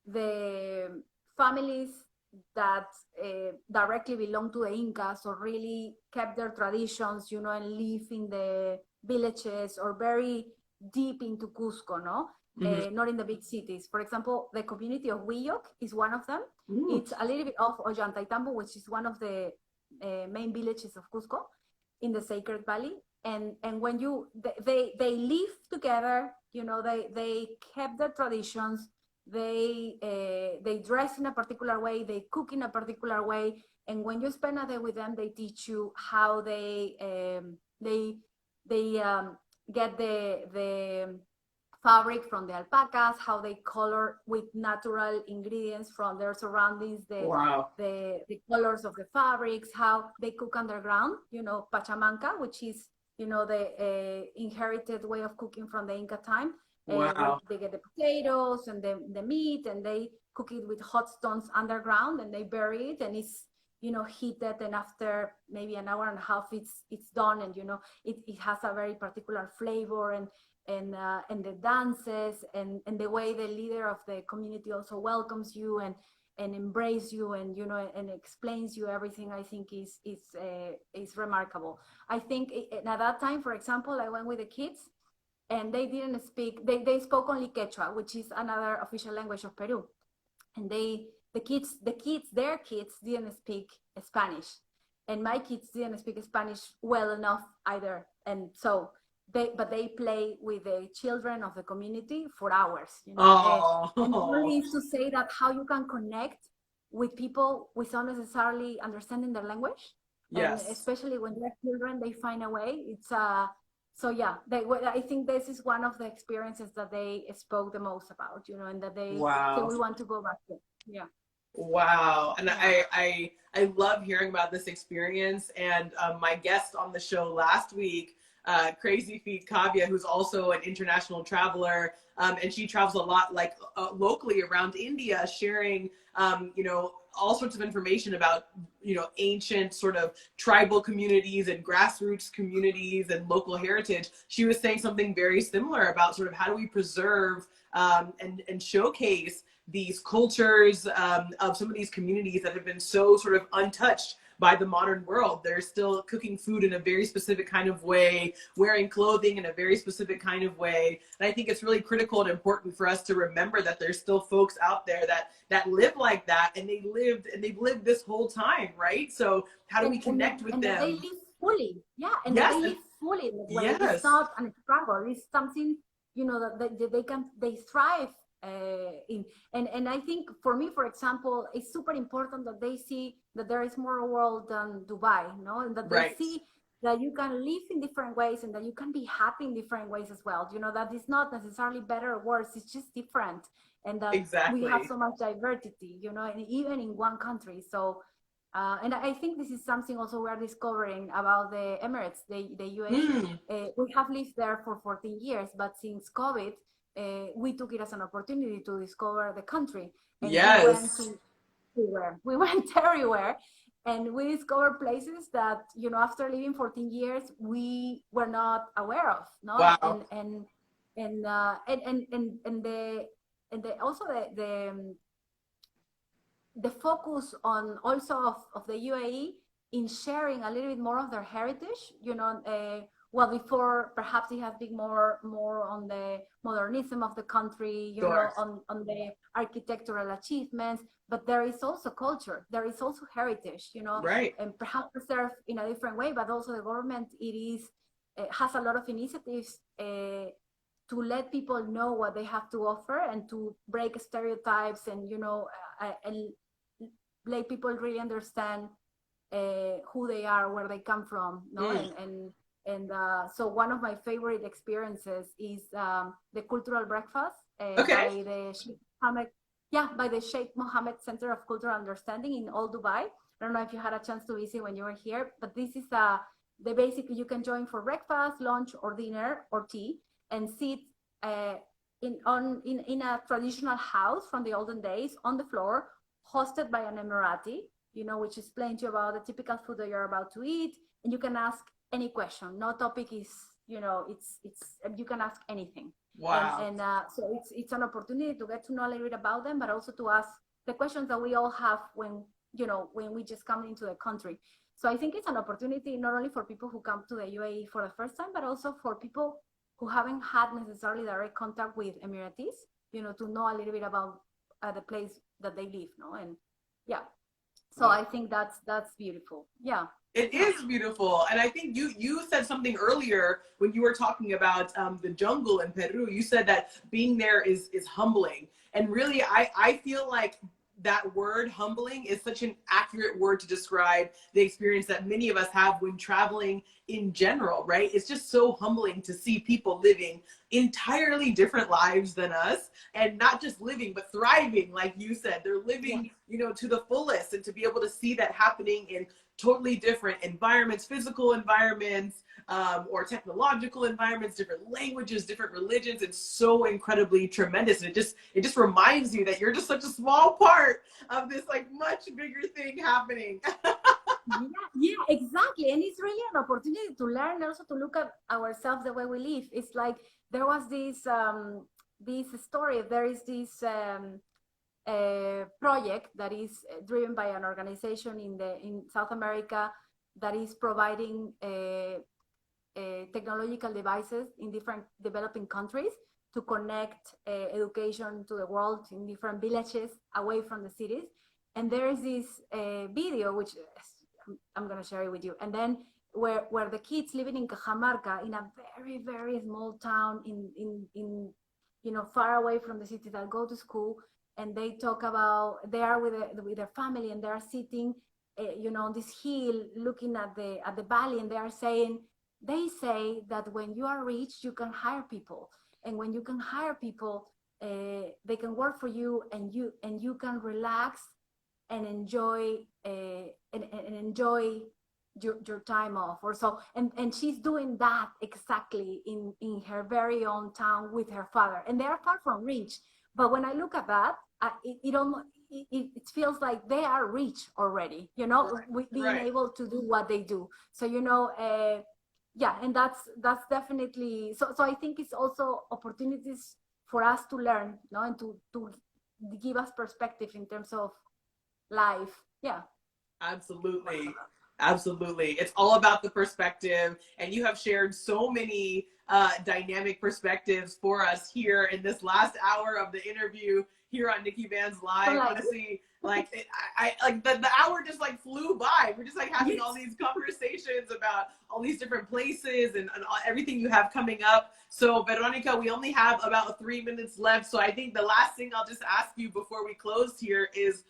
the families that directly belong to the Incas or really kept their traditions, you know, and live in the villages or very deep into Cusco, no? Not in the big cities. For example, the community of Huilloc is one of them. Ooh. It's a little bit off Ollantaytambo, which is one of the main villages of Cusco in the Sacred Valley. And when they live together, you know, they kept their traditions. They dress in a particular way, they cook in a particular way, and when you spend a day with them, they teach you how they get the fabric from the alpacas, how they color with natural ingredients from their surroundings, the colors of the fabrics, how they cook underground, you know, pachamanca, which is, you know, the inherited way of cooking from the Inca time. Where they get the potatoes and the meat, and they cook it with hot stones underground, and they bury it, and it's, you know, heated, and after maybe an hour and a half, it's done, and you know, it has a very particular flavor, and the dances and the way the leader of the community also welcomes you and embrace you, and you know, and explains you everything, I think is remarkable. I think at that time, for example, I went with the kids, and they didn't speak, they spoke only Quechua, which is another official language of Peru. And their kids didn't speak Spanish. And my kids didn't speak Spanish well enough either. And so they play with the children of the community for hours, you know. And really is to say that how you can connect with people without necessarily understanding their language. Yes. And especially when they're children, they find a way. It's so yeah, I think this is one of the experiences that they spoke the most about, you know, and that they will want to go back to. Yeah. Wow. And yeah. I love hearing about this experience. And my guest on the show last week, Crazy Feet Kavya, who's also an international traveler, and she travels a lot, like locally around India, sharing, you know, all sorts of information about, you know, ancient sort of tribal communities and grassroots communities and local heritage. She was saying something very similar about sort of how do we preserve and showcase these cultures of some of these communities that have been so sort of untouched by the modern world. They're still cooking food in a very specific kind of way, wearing clothing in a very specific kind of way. And I think it's really critical and important for us to remember that there's still folks out there that live like that, and they've lived this whole time, right? So how do we connect with them? They live fully, yeah, and they live fully in the way. Yes. It's not a struggle. It's something, you know, that they thrive in. And I think for me, for example, it's super important that they see that there is more world than Dubai, no, and that they see that you can live in different ways and that you can be happy in different ways as well. You know, that it's not necessarily better or worse, it's just different. And that we have so much diversity, you know, and even in one country. So, and I think this is something also we're discovering about the Emirates, the UAE. We have lived there for 14 years, but since COVID, we took it as an opportunity to discover the country. And we went everywhere. And we discovered places that, you know, after living 14 years, we were not aware of. No? Wow. The focus on also of the UAE in sharing a little bit more of their heritage, you know, well, before perhaps it has been more on the modernism of the country, you know, on the architectural achievements, but there is also culture, there is also heritage, you know, and perhaps preserved in a different way, but also the government, has a lot of initiatives to let people know what they have to offer and to break stereotypes and, you know, and let people really understand who they are, where they come from, no? And so one of my favorite experiences is the cultural breakfast by the Sheikh Mohammed Center of Cultural Understanding in Old Dubai. I don't know if you had a chance to visit when you were here, but this is basically you can join for breakfast, lunch, or dinner, or tea. and sit in a traditional house from the olden days on the floor, hosted by an Emirati, which explains to you about the typical food that you're about to eat, and you can ask any question. No topic is, it's you can ask anything. Wow. And so it's an opportunity to get to know a little bit about them, but also to ask the questions that we all have when we just come into the country. So I think it's an opportunity not only for people who come to the UAE for the first time, but also for people who haven't had necessarily direct contact with Emiratis, to know a little bit about the place that they live, and yeah. So I think that's beautiful. Yeah. It is beautiful. And I think you said something earlier when you were talking about the jungle in Peru. You said that being there is humbling. And really, I feel like that word humbling is such an accurate word to describe the experience that many of us have when traveling in general, right? It's just so humbling to see people living entirely different lives than us, and not just living, but thriving. Like you said, they're living, to the fullest, and to be able to see that happening in totally different environments, physical environments, or technological environments, different languages, different religions. It's so incredibly tremendous. And it just reminds you that you're just such a small part of this like much bigger thing happening. Yeah, exactly. And it's really an opportunity to learn, also to look at ourselves the way we live. It's like there was this story. There is this project that is driven by an organization in South America that is providing technological devices in different developing countries to connect education to the world in different villages away from the cities. And there is this video, which I'm going to share it with you. And then where the kids living in Cajamarca, in a very, very small town in far away from the city, that go to school, and they talk about, they are with their family, and they are sitting on this hill looking at the valley, and they say that when you are rich, you can hire people, and when you can hire people, they can work for you, and you can relax and enjoy your time off or so. And she's doing that exactly in her very own town with her father, and they are far from rich. But when I look at that, it feels like they are rich already, with being able to do what they do. So yeah, and that's definitely so. I think it's also opportunities for us to learn, and to give us perspective in terms of life. Yeah, absolutely. It's all about the perspective, and you have shared so many dynamic perspectives for us here in this last hour of the interview here on NIKKI BANZ Live. Honestly, like the hour just like flew by. We're just like having all these conversations about all these different places and everything you have coming up. So Veronica, we only have about 3 minutes left. So I think the last thing I'll just ask you before we close here is,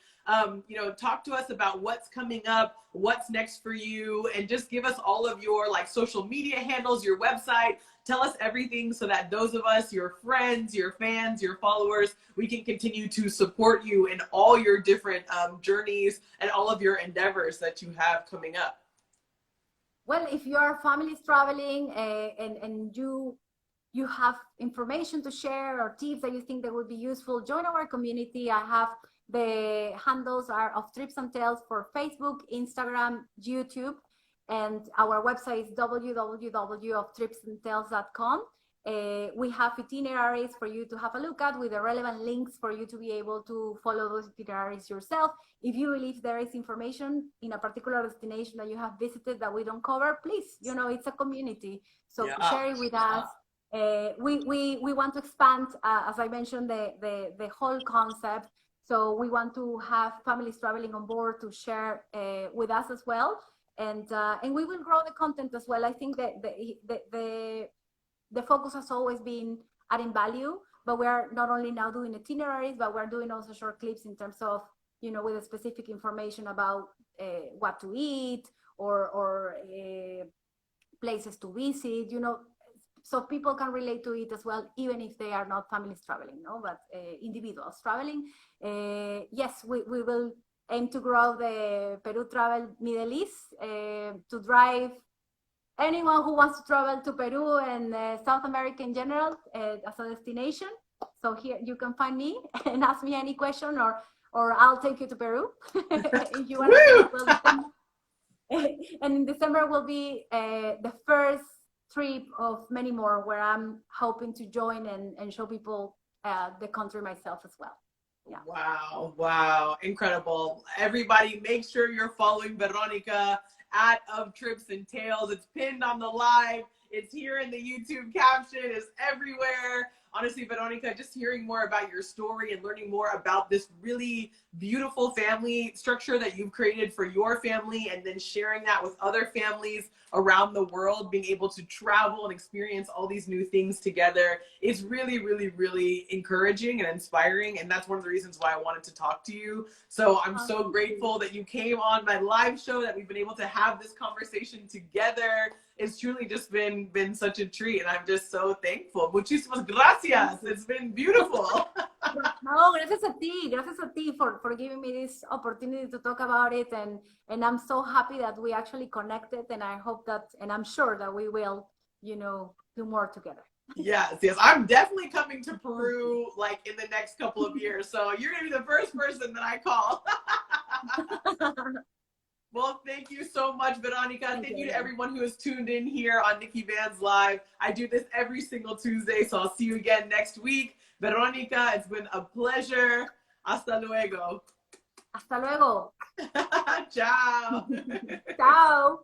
talk to us about what's coming up, what's next for you, and just give us all of your like social media handles, your website. Tell us everything so that those of us, your friends, your fans, your followers, we can continue to support you in all your different journeys and all of your endeavors that you have coming up. Well, if your family is traveling and you have information to share or tips that you think that would be useful, join our community. I have the handles are of Trips and Tales for Facebook, Instagram, YouTube, and our website is www.tripsandtales.com. We have itineraries for you to have a look at with the relevant links for you to be able to follow those itineraries yourself. If you believe there is information in a particular destination that you have visited that we don't cover, please, it's a community. So share it with us. We want to expand, as I mentioned, the whole concept. So we want to have families traveling on board to share with us as well. And we will grow the content as well. I think that the focus has always been adding value, but we are not only now doing itineraries, but we're doing also short clips in terms of, with a specific information about what to eat or places to visit, so people can relate to it as well, even if they are not families traveling, but individuals traveling. Yes, we will aim to grow the Peru Travel Middle East, to drive anyone who wants to travel to Peru and South America in general as a destination. So here you can find me and ask me any question, or I'll take you to Peru if you want to. And in December will be the first trip of many more where I'm hoping to join and show people the country myself as well. Yeah. Wow, wow, incredible. Everybody, make sure you're following Veronica at Of Trips and Tales. It's pinned on the live. It's here in the YouTube caption. It's everywhere. Honestly, Veronica, just hearing more about your story and learning more about this really beautiful family structure that you've created for your family, and then sharing that with other families around the world, being able to travel and experience all these new things together, is really, really, really encouraging and inspiring. And that's one of the reasons why I wanted to talk to you. So I'm so grateful that you came on my live show, that we've been able to have this conversation together. It's truly just been such a treat, and I'm just so thankful. Muchísimas gracias. It's been beautiful. No, gracias a ti for giving me this opportunity to talk about it, and I'm so happy that we actually connected, and I hope that, and I'm sure that we will, do more together. Yes, I'm definitely coming to Peru like in the next couple of years, so you're gonna be the first person that I call. Well, thank you so much, Veronica. Thank you to everyone who has tuned in here on Nikki Banz Live. I do this every single Tuesday, so I'll see you again next week. Veronica, it's been a pleasure. Hasta luego. Hasta luego. Ciao. Ciao.